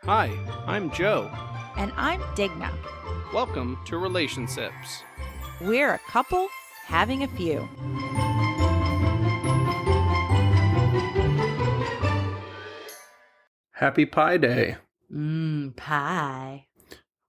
Hi, I'm Joe. And I'm Digna. Welcome to Relationships. We're a couple having a few. Happy Pi Day. Pie.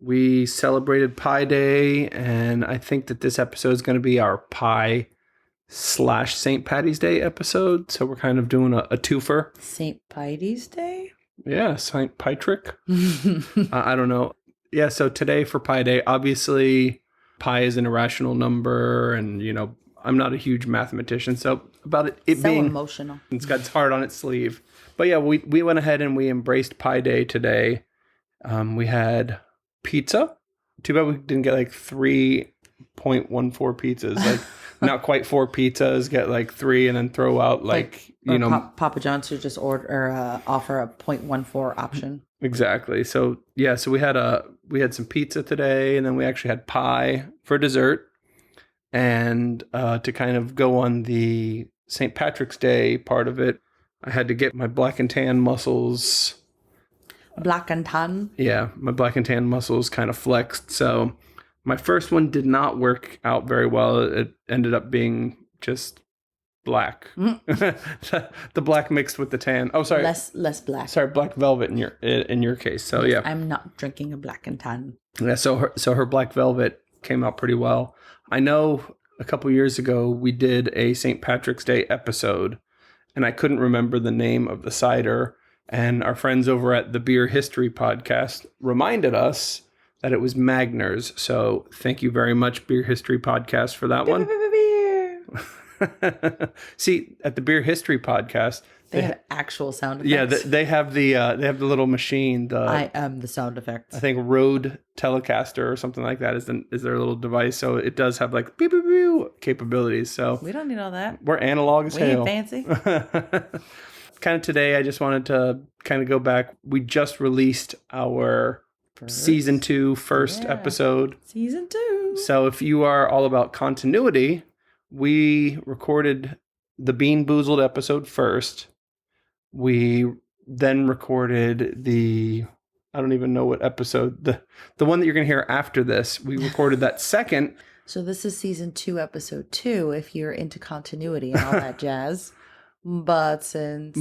We celebrated Pi Day, and I think that this episode is going to be our Pi / St. Patty's Day episode. So we're kind of doing a twofer. St. Paddys Day? Yeah, St. Patrick. I don't know. Yeah, so today for Pi Day, obviously pi is an irrational number, and, you know, I'm not a huge mathematician, so about it so being emotional. It's got its heart on its sleeve. But yeah, we went ahead and we embraced Pi Day today. We had pizza. Too bad we didn't get like 3.14 pizzas. Like not quite 4 pizzas. Get like 3 and then throw out Papa John's should just offer a 0.14 option. Exactly. So yeah, so we had some pizza today, and then we actually had pie for dessert. And to kind of go on the St. Patrick's Day part of it, I had to get my black and tan muscles. Black and tan? Yeah, my black and tan muscles kind of flexed. So my first one did not work out very well. It ended up being just black. The black mixed with the tan. Oh, sorry. Less black. Sorry, black velvet in your case. So yeah. I'm not drinking a black and tan. Yeah, so her black velvet came out pretty well. I know a couple years ago we did a St. Patrick's Day episode, and I couldn't remember the name of the cider. And our friends over at the Beer History Podcast reminded us that it was Magners. So thank you very much, Beer History Podcast, for that one. See, at the Beer History Podcast, they have actual sound effects. Yeah, they have the little machine. I am the sound effects. I think Rode Telecaster or something like that is their little device. So it does have like beep beep beep capabilities. So we don't need all that. We're analog as hell. We ain't fancy. Kind of today, I just wanted to kind of go back. We just released our season 2 first episode. Season 2. So if you are all about continuity, we recorded the Bean Boozled episode first. We then recorded I don't even know what episode, the one that you're going to hear after this. We recorded that second. So this is season 2, episode 2, if you're into continuity and all that jazz. But in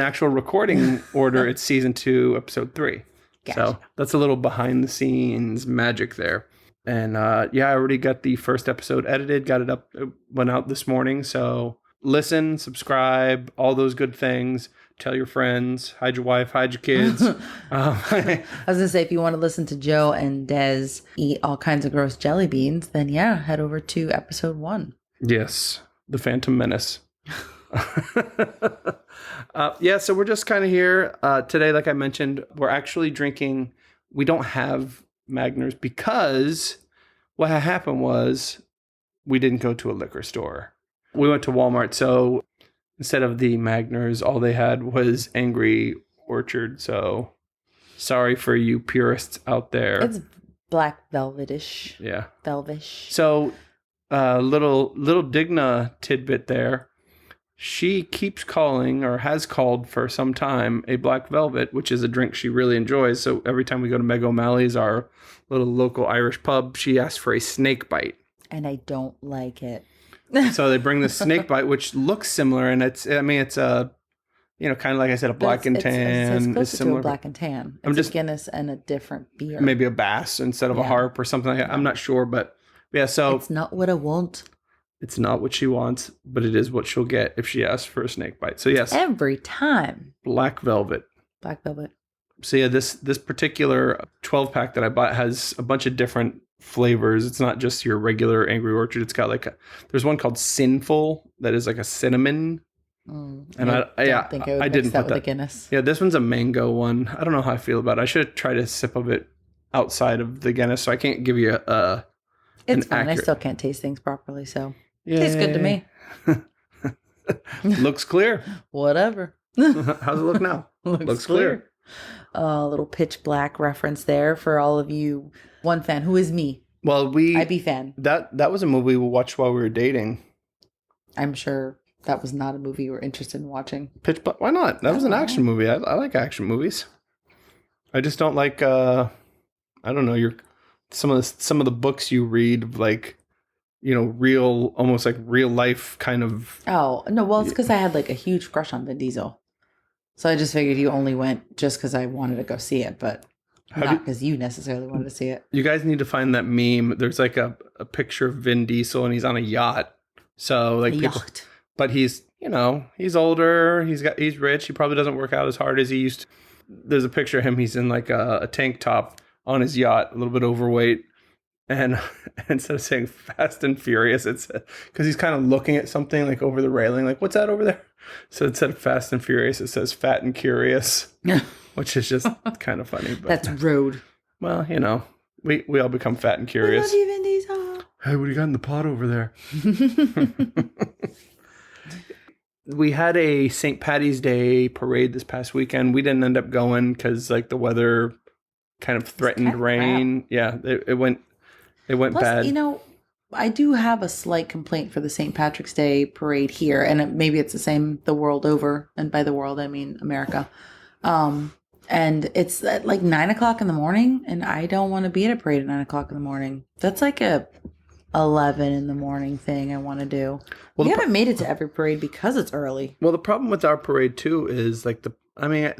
actual recording order, it's season 2, episode 3. Gotcha. So that's a little behind the scenes magic there. And I already got the first episode edited, got it up, it went out this morning. So listen, subscribe, all those good things. Tell your friends, hide your wife, hide your kids. I was going to say, if you want to listen to Joe and Des eat all kinds of gross jelly beans, then head over to episode 1. Yes, the Phantom Menace. So we're just kind of here today. Like I mentioned, we're actually drinking. We don't have Magners because what happened was we didn't go to a liquor store. We went to Walmart. So instead of the Magners, all they had was Angry Orchard. So sorry for you purists out there. It's black velvetish. Yeah. Velvish. So little Digna tidbit there. She keeps calling, or has called for some time, a black velvet, which is a drink she really enjoys. So every time we go to Meg O'Malley's, our little local Irish pub, she asks for a snake bite. And I don't like it. So they bring the snake bite, which looks similar, and it's a, kind of like I said, a black and tan. It's similar to a black and tan. It's a Guinness and a different beer. Maybe a Bass instead of a Harp or something like that. I'm not sure, but yeah. So it's not what I want. It's not what she wants, but it is what she'll get if she asks for a snake bite. So yes. Every time. Black velvet. Black velvet. So yeah, this particular 12-pack that I bought has a bunch of different flavors. It's not just your regular Angry Orchard. It's got there's one called Sinful that is like a cinnamon. And I think I would mix that with the Guinness. Yeah, this one's a mango one. I don't know how I feel about it. I should have tried a sip of it outside of the Guinness, so I can't give you It's fine. I still can't taste things properly, so tastes good to me. Looks clear. Whatever. How's it look now? Looks clear. A little pitch black reference there for all of you. One fan, who is me. Well, IB fan. That was a movie we watched while we were dating. I'm sure that was not a movie you were interested in watching. Pitch Black. Why not? That was an action movie. I like action movies. I just don't like. I don't know. Some of the books you read, like real, almost like real life kind of. Oh, no, well, it's because I had like a huge crush on Vin Diesel. So I just figured you only went just because I wanted to go see it, but not because you necessarily wanted to see it. You guys need to find that meme. There's like a picture of Vin Diesel and he's on a yacht. So like Yacht. but he's he's older. He's rich. He probably doesn't work out as hard as he used to. There's a picture of him. He's in like a tank top on his yacht, a little bit overweight. And instead of saying Fast and Furious, it's because he's kind of looking at something like over the railing, like, what's that over there? So instead of Fast and Furious, it says Fat and Curious, which is just kind of funny. But, that's rude. Well, we all become fat and curious. We love you, Vin Diesel. Hey, what do you got in the pot over there? We had a St. Patty's Day parade this past weekend. We didn't end up going because like the weather kind of threatened rain. Yeah, it went Plus, bad. I do have a slight complaint for the St. Patrick's Day parade here, and maybe it's the same the world over. And by the world, I mean America. And it's at like 9:00 in the morning, and I don't want to be at a parade at 9:00 in the morning. That's like a 11 in the morning thing I want to do. Well, we haven't made it to every parade because it's early. Well, the problem with our parade too is like the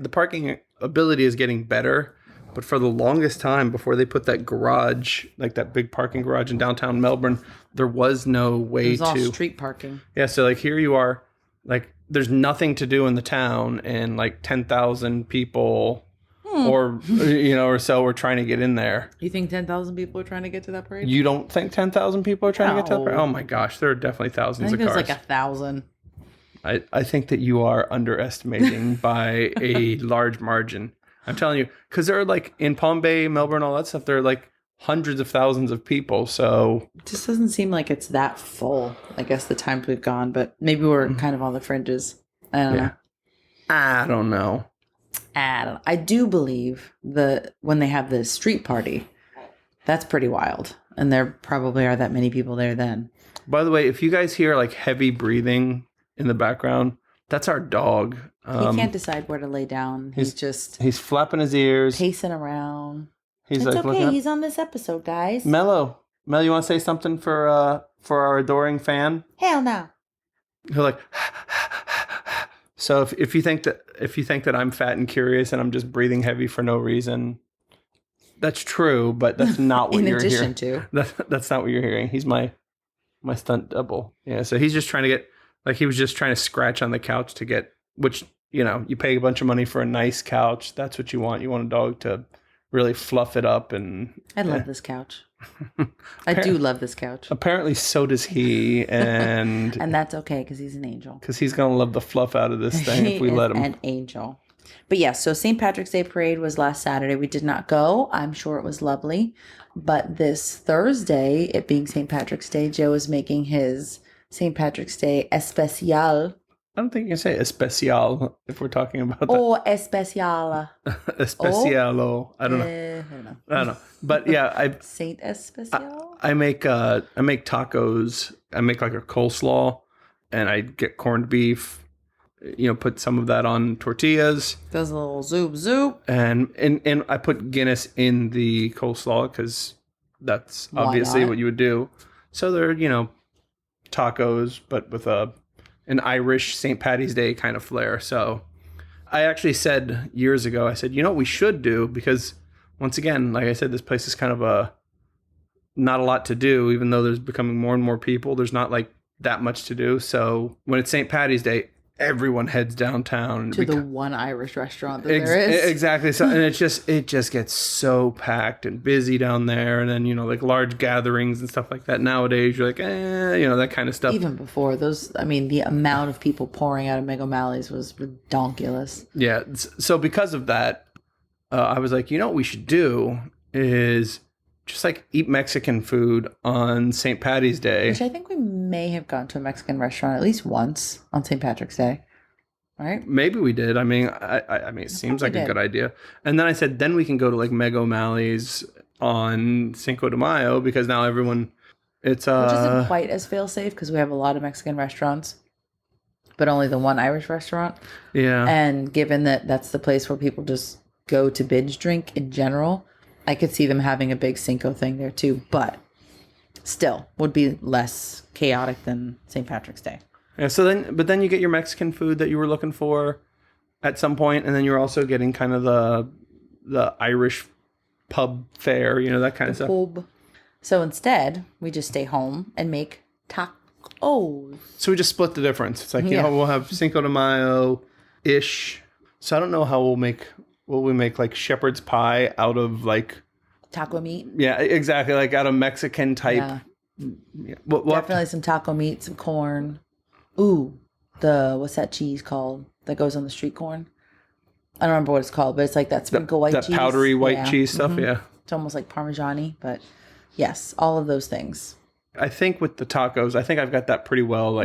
parking ability is getting better. But for the longest time, before they put that garage, like that big parking garage in downtown Melbourne, there was no way it was all street parking. Yeah, so like here you are, like there's nothing to do in the town, and like 10,000 people, or so are trying to get in there. You think 10,000 people are trying to get to that parade? You don't think 10,000 people are trying to get to that parade? Oh my gosh, there are definitely thousands of cars. I think there's like 1,000. I think that you are underestimating by a large margin. I'm telling you, because there are like in Palm Bay, Melbourne, all that stuff, there are like hundreds of thousands of people. So it just doesn't seem like it's that full. I guess the times we've gone, but maybe we're kind of on the fringes. I don't know. I don't know. I do believe when they have the street party, that's pretty wild. And there probably are that many people there then. By the way, if you guys hear like heavy breathing in the background, that's our dog. He can't decide where to lay down. He's flapping his ears, pacing around. It's like okay. He's on this episode, guys. Mel, you want to say something for our adoring fan? Hell no. He'll like. So if you think that I'm fat and curious and I'm just breathing heavy for no reason, that's true, but that's not what you're hearing. In addition to that's not what you're hearing. He's my stunt double. Yeah, so he's just trying to get. Like he was just trying to scratch on the couch to get, which, you pay a bunch of money for a nice couch. That's what you want. You want a dog to really fluff it up. And I love this couch. I do love this couch. Apparently so does he. And and that's okay because he's an angel. Because he's going to love the fluff out of this thing if we let him. An angel. But yeah, so St. Patrick's Day parade was last Saturday. We did not go. I'm sure it was lovely. But this Thursday, it being St. Patrick's Day, Joe is making his St. Patrick's Day especial. I don't think you can say especial if we're talking about that. Oh, especial. Especialo. I don't know. But yeah, Saint Especial. I make tacos. I make like a coleslaw, and I get corned beef. Put some of that on tortillas. Does a little zoop. And I put Guinness in the coleslaw because that's obviously what you would do. So they're tacos, but with an Irish St. Patty's Day kind of flair. So I actually said years ago, I said, what we should do, because once again, like I said, this place is kind of not a lot to do, even though there's becoming more and more people. There's not like that much to do. So when it's St. Patty's Day, everyone heads downtown to the one Irish restaurant that there is. Exactly. So, and it just gets so packed and busy down there. And then, like large gatherings and stuff like that. Nowadays, you're like, that kind of stuff. Even before those, the amount of people pouring out of Meg O'Malley's was redonkulous. Yeah. So because of that, I was like, what we should do is just like eat Mexican food on St. Patty's Day. Which I think we may have gone to a Mexican restaurant at least once on St. Patrick's Day. Right? Maybe we did. I mean, it seems like a good idea. And then I said, then we can go to like Meg O'Malley's on Cinco de Mayo because now everyone, it's which isn't quite as fail-safe because we have a lot of Mexican restaurants, but only the one Irish restaurant. Yeah. And given that that's the place where people just go to binge drink in general, I could see them having a big Cinco thing there too, but still would be less chaotic than St. Patrick's Day. Yeah, but then you get your Mexican food that you were looking for at some point, and then you're also getting kind of the Irish pub fare, that kind of stuff. Pub. So instead, we just stay home and make tacos. So we just split the difference. It's like, we'll have Cinco de Mayo-ish. So I don't know how will we make like shepherd's pie out of like... Taco meat? Yeah, exactly. Like out of Mexican type. Yeah. Definitely some taco meat, some corn. Ooh, what's that cheese called that goes on the street corn? I don't remember what it's called, but it's like that sprinkle white cheese. That powdery white cheese stuff, yeah. It's almost like Parmesan-y, but yes, all of those things. I think with the tacos, I've got that pretty well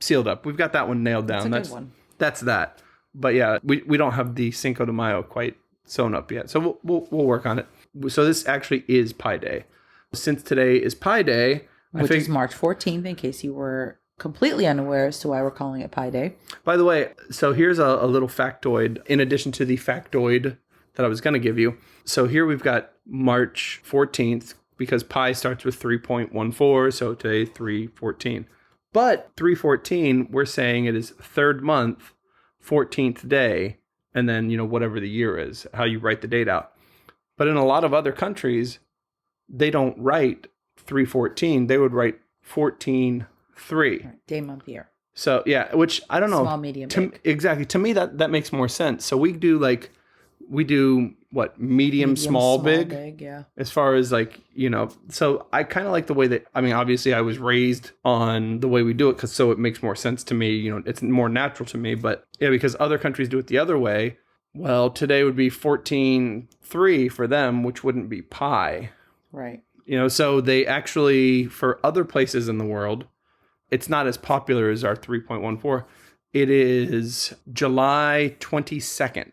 sealed up. We've got that one nailed down. That's a good one. That's that. But yeah, we don't have the Cinco de Mayo quite sewn up yet. So we'll work on it. So this actually is Pie Day. Since today is Pie Day, which is March 14th, in case you were completely unaware as to why we're calling it Pie Day. By the way, so here's a little factoid in addition to the factoid that I was going to give you. So here we've got March 14th because pi starts with 3.14, so today 314. But 314, we're saying it is third month, 14th day, and then, whatever the year is, how you write the date out. But in a lot of other countries, they don't write 314, they would write 14-3. Day, month, year. So, yeah, which I don't know. Small, medium, big. Exactly. To me, that makes more sense. So we do what, medium small, big? Yeah. As far as so I kind of like the way that, obviously I was raised on the way we do it so it makes more sense to me. It's more natural to me. But yeah, because other countries do it the other way. Well, today would be 14-3 for them, which wouldn't be pi. Right. So they actually, for other places in the world, it's not as popular as our 3.14. It is July 22nd.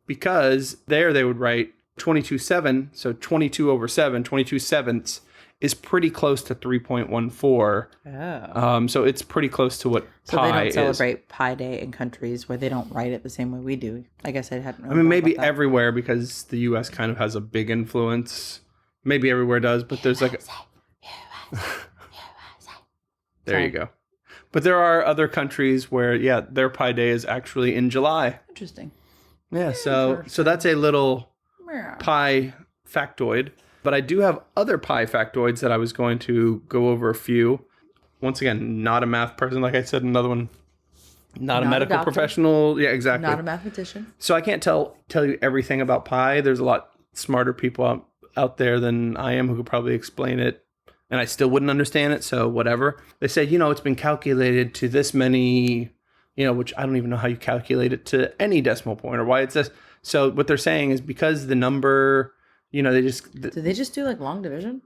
Because there they would write 22/7, so 22 over 7, 22 sevenths is pretty close to 3.14. Oh. So it's pretty close to what pi is. So they don't celebrate Pi Day in countries where they don't write it the same way we do. I guess I hadn't really maybe everywhere because the U.S. kind of has a big influence. Maybe everywhere does, but there's like... There you go. But there are other countries where, their Pi Day is actually in July. Interesting. Yeah, so that's a little pie factoid. But I do have other pie factoids that I was going to go over a few. Once again, not a math person, like I said, another one, not a medical professional. Yeah, exactly. Not a mathematician. So I can't tell you everything about pie. There's a lot smarter people out there than I am who could probably explain it. And I still wouldn't understand it, so whatever. They said, it's been calculated to this many... which I don't even know how you calculate it to any decimal point or why it's this. So what they're saying is because the number, they just... Do they just do like long division?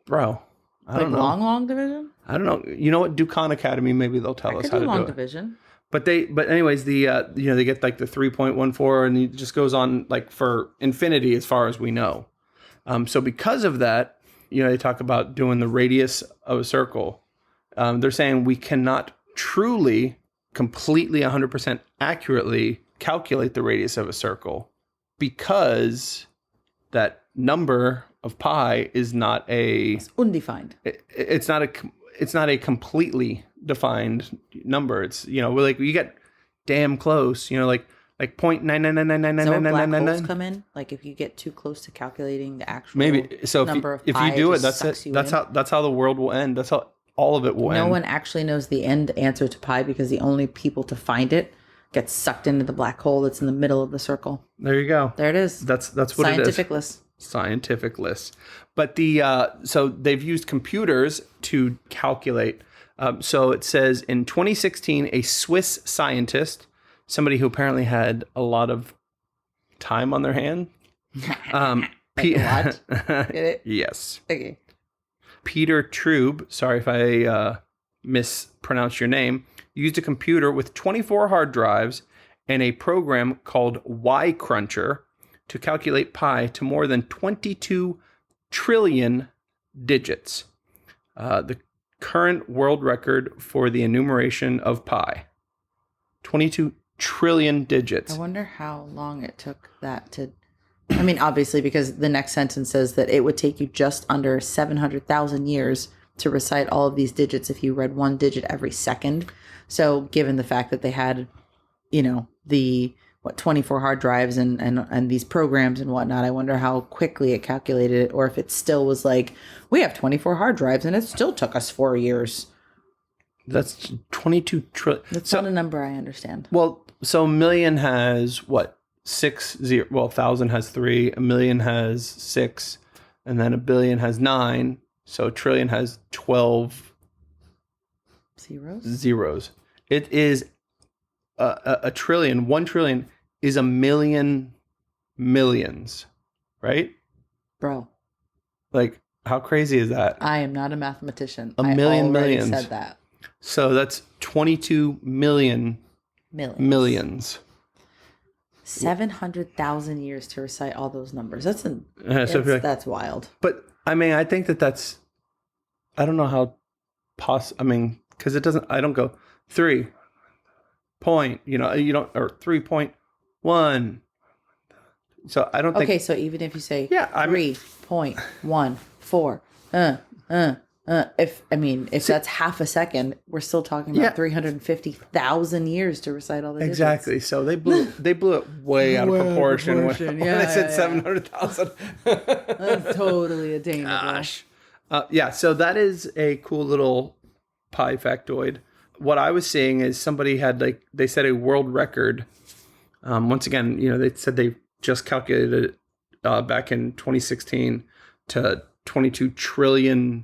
Bro, I don't know. Long division? I don't know. You know what? Do Khan Academy, maybe they'll tell us how to do it. long division. But anyways, they get like the 3.14 and it just goes on like for infinity as far as we know. So because of that, they talk about doing the radius of a circle. They're saying we cannot truly... completely 100% accurately calculate the radius of a circle because that number of pi is not it's undefined. It's not a completely defined number. It's you get damn close. Like 0.999999999. So black holes come in. Like if you get too close to calculating the actual number of pi, if you do it, that's it. That's how the world will end. That's how. All of it will end. No one actually knows the end answer to pi because the only people to find it get sucked into the black hole that's in the middle of the circle. There you go. There it is. That's what it is. Scientific list. But so they've used computers to calculate. So it says in 2016, a Swiss scientist, somebody who apparently had a lot of time on their hand. Like a lot? Get it? Yes. Okay. Peter Trube, sorry if I mispronounced your name, used a computer with 24 hard drives and a program called Y Cruncher to calculate pi to more than 22 trillion digits. The current world record for the enumeration of pi. 22 trillion digits. I wonder how long it took that to. I mean, obviously, because the next sentence says that it would take you just under 700,000 years to recite all of these digits if you read one digit every second. So, given the fact that they had, the 24 hard drives and these programs and whatnot, I wonder how quickly it calculated it, or if it still was like, we have 24 hard drives and it still took us 4 years. That's 22 trillion. That's not a number I understand. Well, so a million has what? 6 0. Well, 1,000 has 3. A million has 6, and then a billion has 9. So a trillion has 12 zeros. It is a trillion. 1 trillion is a million millions, right? Bro, like how crazy is that? I am not a mathematician. A million millions. Said that. So that's 22 millions. 700,000 years to recite all those numbers. That's wild. But I mean, I think that's. I don't know how I mean, because it doesn't. I don't go 3 point. You don't, or 3.1. So I don't think. Okay, so even if you say 3.14, if that's half a second, we're still talking about 350,000 years to recite all the digits. Exactly. So they blew it way out of proportion when they said 700,000. That's totally attainable. Gosh. So that is a cool little pie factoid. What I was seeing is somebody had they set a world record. Once again, they said they just calculated it back in 2016 to 22 trillion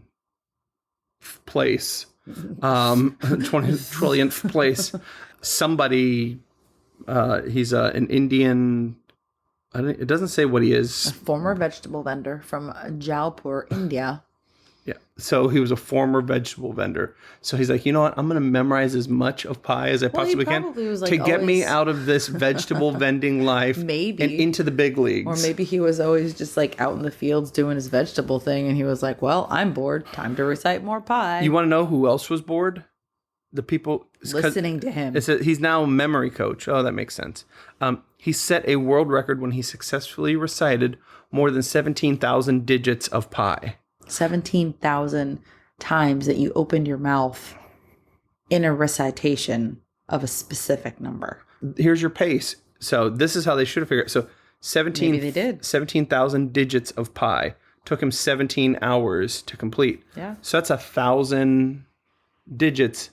place, 20 trillionth place. Somebody, he's an Indian. It doesn't say what he is. A former vegetable vendor from Jaipur, India. Yeah. So he was a former vegetable vendor. So he's like, you know what? I'm going to memorize as much of pie as I possibly can to get me out of this vegetable vending life and into the big leagues. Or maybe he was always just out in the fields doing his vegetable thing. And he was like, well, I'm bored. Time to recite more pie. You want to know who else was bored? The people listening to him. He's now a memory coach. Oh, that makes sense. He set a world record when he successfully recited more than 17,000 digits of pi. 17,000 times that you opened your mouth in a recitation of a specific number. Here's your pace. So this is how they should have figured it. So 17,000 digits of pi took him 17 hours to complete. Yeah. So that's 1,000 digits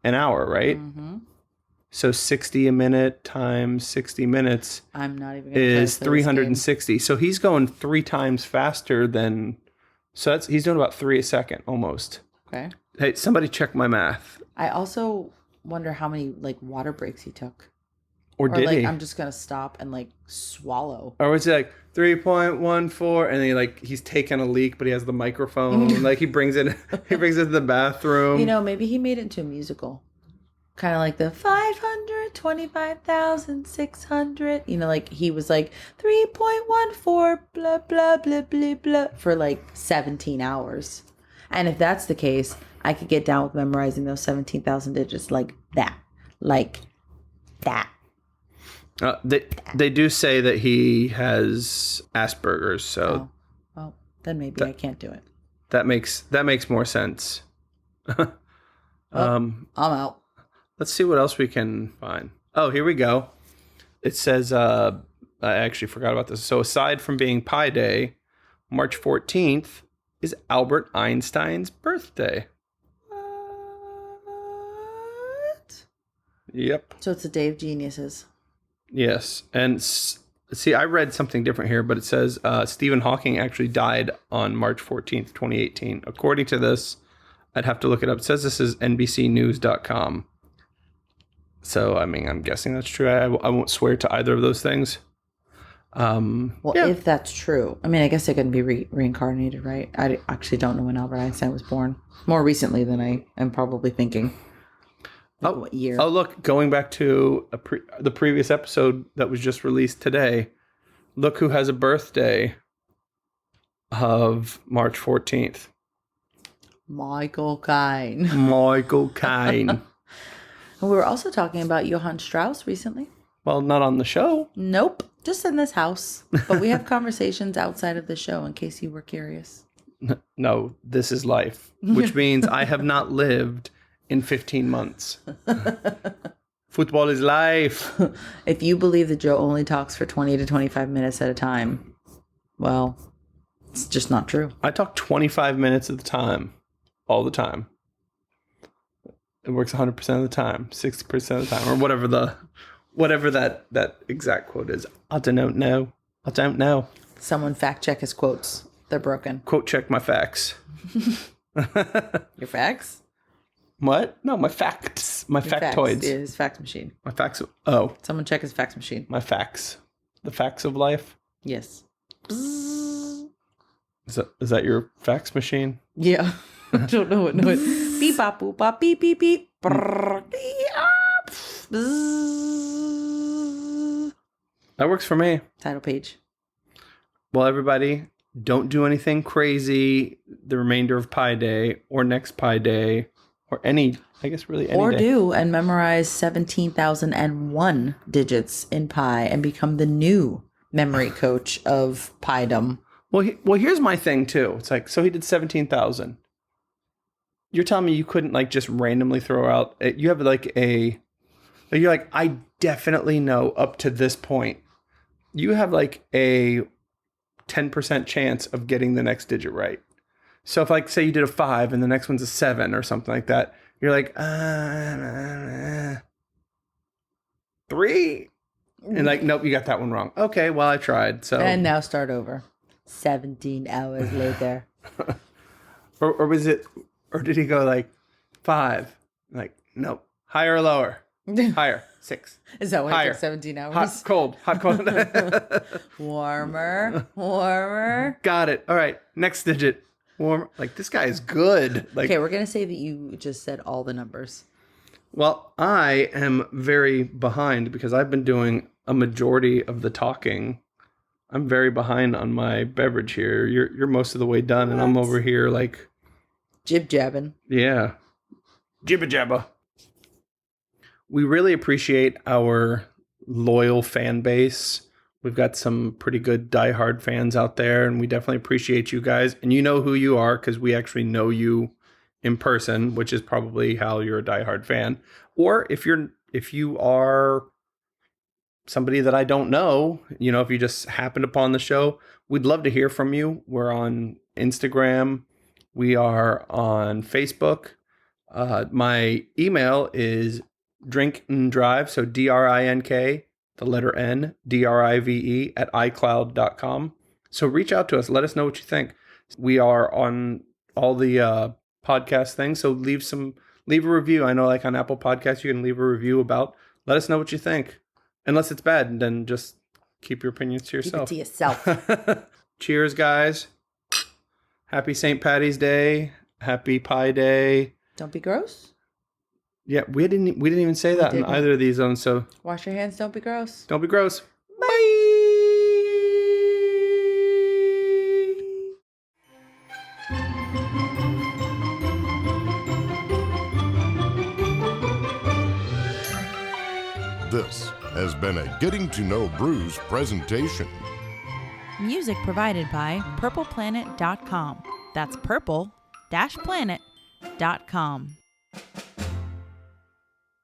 an hour, right? Mm-hmm. So 60 a minute times 60 minutes I'm not even gonna is 360. So he's going 3 times faster than... So he's doing about 3 a second almost. Okay. Hey, somebody check my math. I also wonder how many water breaks he took. Or did he? I'm just gonna stop and swallow. Or was it 3.14 and then he's taking a leak, but he has the microphone. He brings it to the bathroom. Maybe he made it into a musical. Kind of like the 525,600. He was 3.14 blah blah blah blah blah for 17 hours. And if that's the case, I could get down with memorizing those 17,000 digits like that. They do say that he has Asperger's, so well, then maybe I can't do it. That makes more sense. I'm out. Let's see what else we can find. Oh, here we go. It says, I actually forgot about this. So aside from being Pi Day, March 14th is Albert Einstein's birthday. What? Yep. So it's a day of geniuses. Yes. And see, I read something different here, but it says Stephen Hawking actually died on March 14th, 2018. According to this, I'd have to look it up. It says this is NBCnews.com. So, I mean, I'm guessing that's true. I won't swear to either of those things. If that's true, I mean, I guess it can be reincarnated, right? I actually don't know when Albert Einstein was born. More recently than I am probably thinking. What year? Oh, look, going back to the previous episode that was just released today. Look who has a birthday of March 14th. Michael Caine. Michael Caine. We were also talking about Johann Strauss recently. Well, not on the show. Nope, just in this house. But we have conversations outside of the show in case you were curious. No, this is life, which means I have not lived in 15 months. Football is life. If you believe that Joe only talks for 20 to 25 minutes at a time, well, it's just not true. I talk 25 minutes at the time, all the time. It works 100% of the time, 60% of the time, or whatever that exact quote is. I don't know. Someone fact check his quotes. They're broken. Quote check my facts. Your facts? What? No, my facts. My factoids. Yeah, his fax machine. My facts. Oh. Someone check his fax machine. My facts. The facts of life. Yes. Is that your fax machine? Yeah. I don't know what noise. Beep bop boop bop beep beep beep. That works for me. Title page. Well, everybody, don't do anything crazy the remainder of Pi Day or next Pi Day or any, I guess, really any day. Do and memorize 17,001 digits in pi and become the new memory coach of Pi-dom. Well, here's my thing, too. It's like, so he did 17,000. You're telling me you couldn't, like, just randomly throw out, you have, like, you're like, I definitely know up to this point, you have, like, a 10% chance of getting the next digit right. So if, like, say you did a 5 and the next one's a 7 or something like that, you're like, 3? And like, nope, you got that one wrong. Okay, well, I tried. So And now start over. 17 hours later. or was it, or did he go like 5? Like, nope. Higher or lower? Higher. 6. Is that why Higher. it took 17 hours? Hot, cold. Warmer. Got it. All right. Next digit. Warm. Like, this guy is good. Like, Okay, we're going to say that you just said all the numbers. Well, I am very behind because I've been doing a majority of the talking. I'm very behind on my beverage here. You're most of the way done, and I'm over here like Jib-jabbing. Yeah. Jibba jabba. We really appreciate our loyal fan base. We've got some pretty good diehard fans out there, and we definitely appreciate you guys. And you know who you are because we actually know you in person, which is probably how you're a diehard fan. Or if you are somebody that I don't know, if you just happened upon the show, we'd love to hear from you. We're on Instagram. We are on Facebook. My email is drinkndrive, so DRINK, the letter N, DRIVE at iCloud.com. So reach out to us. Let us know what you think. We are on all the podcast things, so leave a review. I know, like on Apple Podcasts, you can leave a review about. Let us know what you think. Unless it's bad, then just keep your opinions to yourself. Keep it to yourself. Cheers, guys. Happy St. Paddy's Day. Happy Pi Day. Don't be gross. Yeah, we didn't even say that in either of these zones. So wash your hands. Don't be gross. Don't be gross. Bye. This has been a Getting to Know Brews presentation. Music provided by purpleplanet.com. That's purple-planet.com.